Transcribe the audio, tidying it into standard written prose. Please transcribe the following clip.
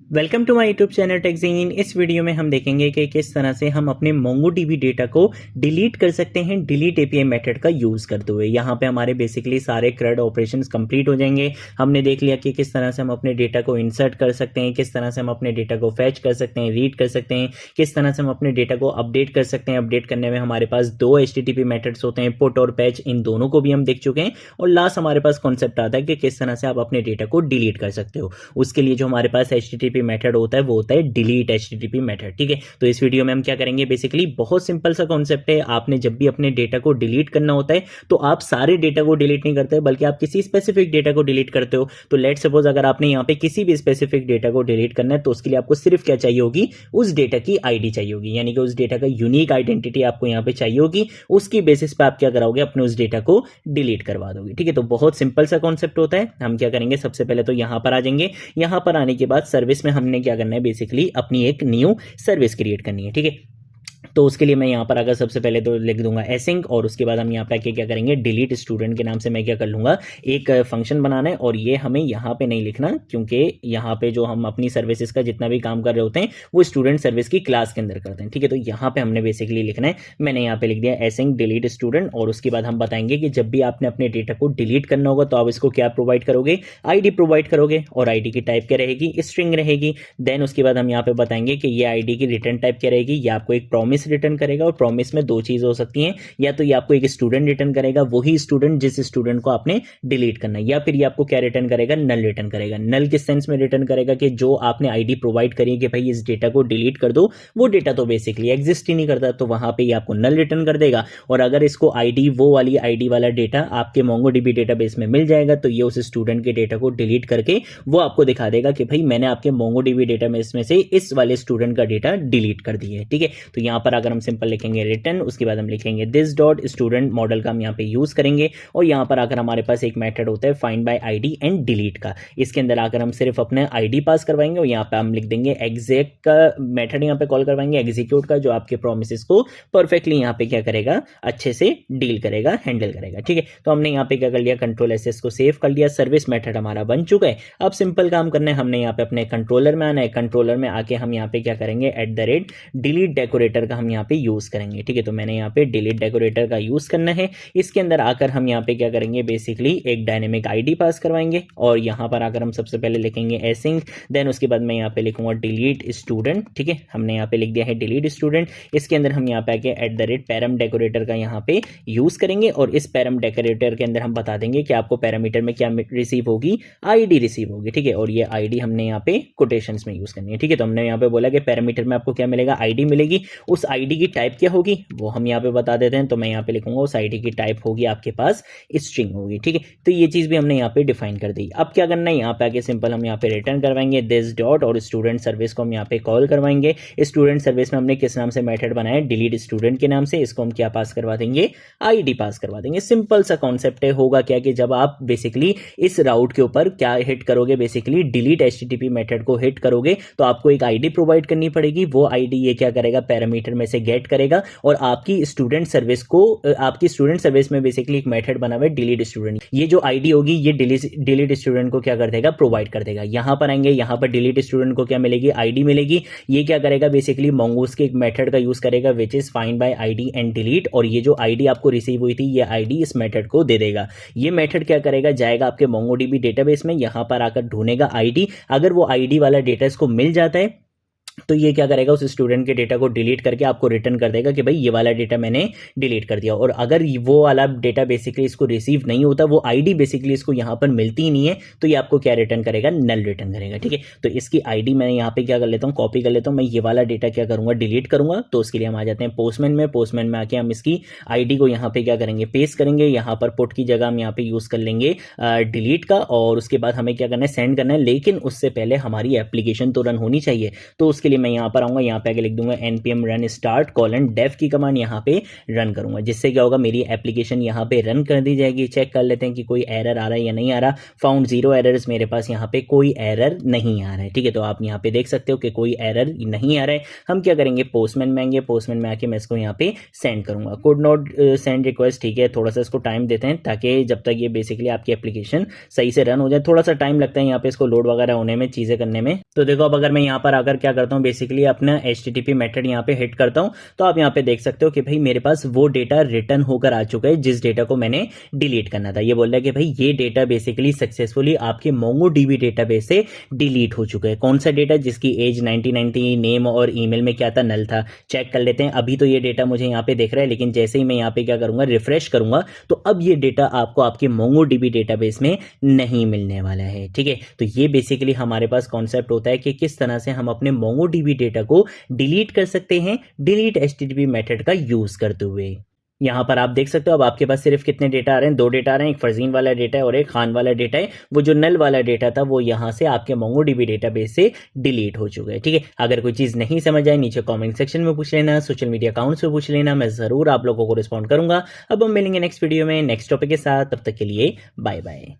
Welcome to my YouTube channel टेक्जीन। इस video में हम देखेंगे कि किस तरह से हम अपने मोंगोडीबी डेटा को डिलीट कर सकते हैं डिलीट एपीआई मेथड का यूज़ करते हुए। यहाँ पे हमारे बेसिकली सारे CRUD ऑपरेशंस कंप्लीट हो जाएंगे। हमने देख लिया कि किस तरह से हम अपने डेटा को इंसर्ट कर सकते हैं, किस तरह से हम अपने डेटा को फैच कर सकते हैं, रीड कर सकते हैं, किस तरह से हम अपने डेटा को अपडेट कर सकते हैं। अपडेट करने में हमारे पास दो HTTP मेथड्स होते हैं, पुट और पैच। इन दोनों को भी हम देख चुके हैं। और लास्ट हमारे पास कॉन्सेप्ट आता है कि किस तरह से आप अपने डेटा को डिलीट कर सकते हो। उसके लिए जो हमारे पास HTTP मेथड होता है वो होता है डिलीट HTTP मेथड। ठीक है, तो इस वीडियो में हम क्या करेंगे, बेसिकली बहुत सिंपल सा कॉन्सेप्ट है। आपने जब भी अपने डेटा को डिलीट करना होता है तो आप सारे डेटा को डिलीट नहीं करते, बल्कि आप किसी स्पेसिफिक डेटा को डिलीट करते हो। तो लेट सपोज अगर आपने यहाँ पे किसी भी स्पेसिफिक डेटा को डिलीट करना है तो उसके लिए आपको सिर्फ क्या चाहिए होगी, उस डेटा की आईडी चाहिए होगी, यानी कि उस डेटा का यूनिक आइडेंटिटी आपको यहाँ पे चाहिए होगी। उसकी बेसिस पे आप क्या कराओगे, अपने उस डेटा को डिलीट करवा दोगे। ठीक है, तो बहुत सिंपल सा कॉन्सेप्ट होता है। हम क्या करेंगे, सबसे पहले तो यहाँ पर आ जाएंगे। यहाँ पर आने के बाद सर्विस में हमने क्या करना है, बेसिकली अपनी एक न्यू सर्विस क्रिएट करनी है। ठीक है, तो उसके लिए मैं यहाँ पर अगर सबसे पहले तो लिख दूंगा एसिंक, और उसके बाद हम यहाँ पे आके क्या करेंगे, डिलीट स्टूडेंट के नाम से मैं क्या कर लूंगा, एक फंक्शन बनाना है। और ये हमें यहाँ पे नहीं लिखना, क्योंकि यहाँ पे जो हम अपनी सर्विसेज का जितना भी काम कर रहे होते हैं वो स्टूडेंट सर्विस की क्लास के अंदर करते हैं। ठीक है, तो यहाँ पे हमने बेसिकली लिखना है, मैंने यहाँ पे लिख दिया एसिंक डिलीट स्टूडेंट। और उसके बाद हम बताएंगे कि जब भी आपने अपने डेटा को डिलीट करना होगा तो आप इसको क्या प्रोवाइड करोगे, आईडी प्रोवाइड करोगे। और आईडी की टाइप क्या रहेगी, स्ट्रिंग रहेगी। देन उसके बाद हम यहाँ पे बताएंगे कि ये आईडी की रिटर्न टाइप क्या रहेगी, ये आपको एक प्रॉमिस रिटर्न करेगा। और प्रॉमिस में दो चीज हो सकती हैं, या तो ये आपको एक स्टूडेंट रिटर्न करेगा, वही स्टूडेंट जिस स्टूडेंट को आपने डिलीट करना है, या फिर ये आपको क्या रिटर्न करेगा, नल रिटर्न करेगा। नल किस सेंस में रिटर्न करेगा, कि जो आपने आईडी प्रोवाइड करी है कि भाई इस डेटा को डिलीट कर दो, वो डेटा तो बेसिकली एग्जिस्ट ही नहीं करता, तो वहां पे ये आपको नल रिटर्न कर देगा। और अगर इसको आईडी, वो वाली आईडी वाला डेटा आपके मोंगोडीबी डेटाबेस में मिल जाएगा तो ये उस स्टूडेंट के डेटा को डिलीट करके वो आपको दिखा देगा कि भाई मैंने आपके मोंगोडीबी डेटाबेस में से इस वाले स्टूडेंट का डेटा डिलीट कर दिया है। ठीक है, तो यहां पर अगर हम सिंपल लिखेंगे रिटर्न, उसके बाद हम लिखेंगे दिस डॉट स्टूडेंट मॉडल का हम यहाँ पे यूज करेंगे। और यहाँ पर आकर हमारे पास एक मेथड होता है find by ID and delete का। इसके अंदर आकर हम सिर्फ अपने आईडी पास करवाएंगे और यहाँ पे हम लिख देंगे एग्जैक्ट का मेथड यहाँ पे कॉल करवाएंगे, एग्जीक्यूट का, जो आपके प्रोमिसेस को परफेक्टली यहाँ पे क्या करेगा, अच्छे से डील करेगा, हैंडल करेगा। ठीक है, तो हमने यहाँ पे क्या कर लिया, कंट्रोल एस को सेव कर लिया। सर्विस मेथड हमारा बन चुका है। अब सिंपल काम करना है, हमने यहाँ पे अपने कंट्रोलर में आना है। कंट्रोलर में आके हम यहाँ पे क्या करेंगे, डिलीट डेकोरेटर का हम यहाँ पे यूज करेंगे। ठीक है, तो मैंने यहाँ पे डिलीट डेकोरेटर का यूज करना है। इसके अंदर आकर हम यहाँ पे क्या करेंगे, बेसिकली एक डायनेमिक आईडी पास करवाएंगे। और यहाँ पर आकर हम सबसे पहले लिखेंगे एसिंक, देन उसके बाद मैं यहाँ पे लिखूंगा डिलीट स्टूडेंट। ठीक है, हमने यहाँ पे लिख दिया है डिलीट स्टूडेंट। इसके अंदर हम यहाँ पे आके पैरम डेकोरेटर का यहाँ पे यूज करेंगे। और इस पैरम डेकोरेटर के अंदर हम बता देंगे कि आपको पैरामीटर में क्या रिसीव होगी, आईडी रिसीव होगी। ठीक है, और ये आईडी हमने यहाँ पे कोटेशंस में यूज करनी है। ठीक है, तो हमने यहाँ पे बोला कि पैरामीटर में आपको क्या मिलेगा, आईडी मिलेगी। उस आईडी की टाइप क्या होगी वो हम यहाँ पे बता देते हैं। तो मैं यहाँ पे लिखूंगा उस आईडी की टाइप होगी आपके पास स्ट्रिंग होगी। ठीक है, तो ये चीज भी हमने यहाँ पे डिफाइन कर दी। अब क्या करना है, यहाँ पे आके सिंपल हम यहाँ पे रिटर्न करवाएंगे दिस डॉट, और स्टूडेंट सर्विस को हम यहाँ पे कॉल करवाएंगे। स्टूडेंट सर्विस में हमने किस नाम से मेथड बनाया, डिलीट स्टूडेंट के नाम से। इसको हम क्या पास करवा देंगे, आईडी पास करवा देंगे। सिंपल सा कॉन्सेप्ट है। होगा क्या कि जब आप बेसिकली इस राउट के ऊपर क्या हिट करोगे, बेसिकली डिलीट HTTP मेथड को हिट करोगे तो आपको एक आईडी प्रोवाइड करनी पड़ेगी। वो आईडी ये क्या करेगा, पैरामीटर में से गेट करेगा और आपकी स्टूडेंट सर्विस में बेसिकली एक मेथड बना हुआ है डिलीट स्टूडेंट। ये जो आईडी होगी ये डिलीट स्टूडेंट को क्या कर देगा, प्रोवाइड कर देगा। यहां पर आएंगे, यहां पर डिलीट स्टूडेंट को क्या मिलेगी, आईडी मिलेगी। ये क्या करेगा, बेसिकली मोंगोस के एक मेथड का यूज करेगा which is find by ID and delete. और ये जो आईडी आपको रिसीव हुई थी ये आईडी इस मेथड को दे देगा। ये मेथड क्या करेगा, जाएगा आपके मोंगोडीबी डेटाबेस में, यहां पर आकर ढूंढेगा आईडी। अगर वो आईडी वाला डेटा इसको मिल जाता है तो ये क्या करेगा, उस स्टूडेंट के डेटा को डिलीट करके आपको रिटर्न कर देगा कि भाई ये वाला डेटा मैंने डिलीट कर दिया। और अगर वो वाला डेटा बेसिकली इसको रिसीव नहीं होता, वो आईडी बेसिकली इसको यहाँ पर मिलती ही नहीं है, तो ये आपको क्या रिटर्न करेगा, नल रिटर्न करेगा। ठीक है, तो इसकी आईडी मैं यहाँ पे क्या कर लेता हूँ, कॉपी कर लेता हूँ। मैं ये वाला डेटा क्या करूंगा, डिलीट करूंगा। तो उसके लिए हम आ जाते हैं पोस्टमैन में। पोस्टमैन में आके हम इसकी आईडी को यहाँ पे क्या करेंगे, पेस्ट करेंगे। यहाँ पर पुट की जगह हम यहाँ पे यूज कर लेंगे डिलीट का। और उसके बाद हमें क्या करना है, सेंड करना है। लेकिन उससे पहले हमारी एप्लीकेशन तो रन होनी चाहिए। तो उसके उसके लिए मैं यहाँ पर आऊँगा, यहाँ पे आगे लिख दूंगा npm run start :dev की कमांड यहाँ पे रन करूँगा, जिससे क्या होगा मेरी एप्लीकेशन यहाँ पे रन कर दी जाएगी। चेक कर लेते हैं कि कोई एरर आ रहा है या नहीं आ रहा। फाउंड 0 एरर्स, मेरे पास यहाँ पे कोई एरर नहीं आ रहा है। ठीक है, तो आप यहाँ पे देख सकते हो कि कोई एरर नहीं आ रहा है। हम क्या करेंगे, पोस्टमैन में आएंगे, पोस्टमैन में आके मैं इसको यहाँ पे सेंड करूँगा, कोड नॉट सेंड रिक्वेस्ट। ठीक है, थोड़ा सा इसको टाइम देते हैं ताकि जब तक ये बेसिकली आपकी एप्लीकेशन सही से रन हो जाए। थोड़ा सा टाइम लगता है यहाँ पे इसको लोड वगैरह होने में, चीज़ें करने में। तो देखो अब अगर मैं यहाँ पर आकर क्या करता हूँ, बेसिकली अपना HTTP मेथड यहाँ पे हिट करता हूँ, तो आप यहाँ पे देख सकते हो कि भाई मेरे पास वो डेटा रिटर्न होकर आ चुका है जिस डेटा को मैंने डिलीट करना था। ये बोल रहा है कि भाई ये डेटा बेसिकली सक्सेसफुली आपके MongoDB डेटाबेस से डिलीट हो चुका है। कौन सा डेटा, जिसकी एज 1990, नेम और ईमेल में क्या था, नल था। चेक कर लेते हैं। अभी तो ये डेटा मुझे यहाँ पे दिख रहा है, लेकिन जैसे ही मैं यहाँ पे क्या करूंगा, रिफ्रेश करूंगा, तो अब ये डेटा आपको आपके MongoDB डेटाबेस में नहीं मिलने वाला है। ठीक है, तो ये बेसिकली हमारे पास कॉन्सेप्ट होता है कि किस तरह से हम अपने MongoDB डेटा को डिलीट कर सकते हैं डिलीट HTTP मेथड का यूज करते हुए। यहाँ पर आप देख सकते हो अब आपके पास सिर्फ कितने डेटा आ रहे हैं, 2 डेटा आ रहे हैं, एक फरजीन वाला डेटा है और एक खान वाला डेटा है। वो जो नल वाला डेटा था वो यहाँ से आपके MongoDB डेटाबेस से डिलीट हो चुका है। ठीक है, अगर कोई चीज़ नहीं समझ आए नीचे कमेंट सेक्शन में पूछ लेना, सोशल मीडिया अकाउंट से पूछ लेना, मैं ज़रूर आप लोगों को रिस्पॉन्ड करूंगा। अब हम मिलेंगे नेक्स्ट वीडियो में नेक्स्ट टॉपिक के साथ, तब तक के लिए बाय बाय।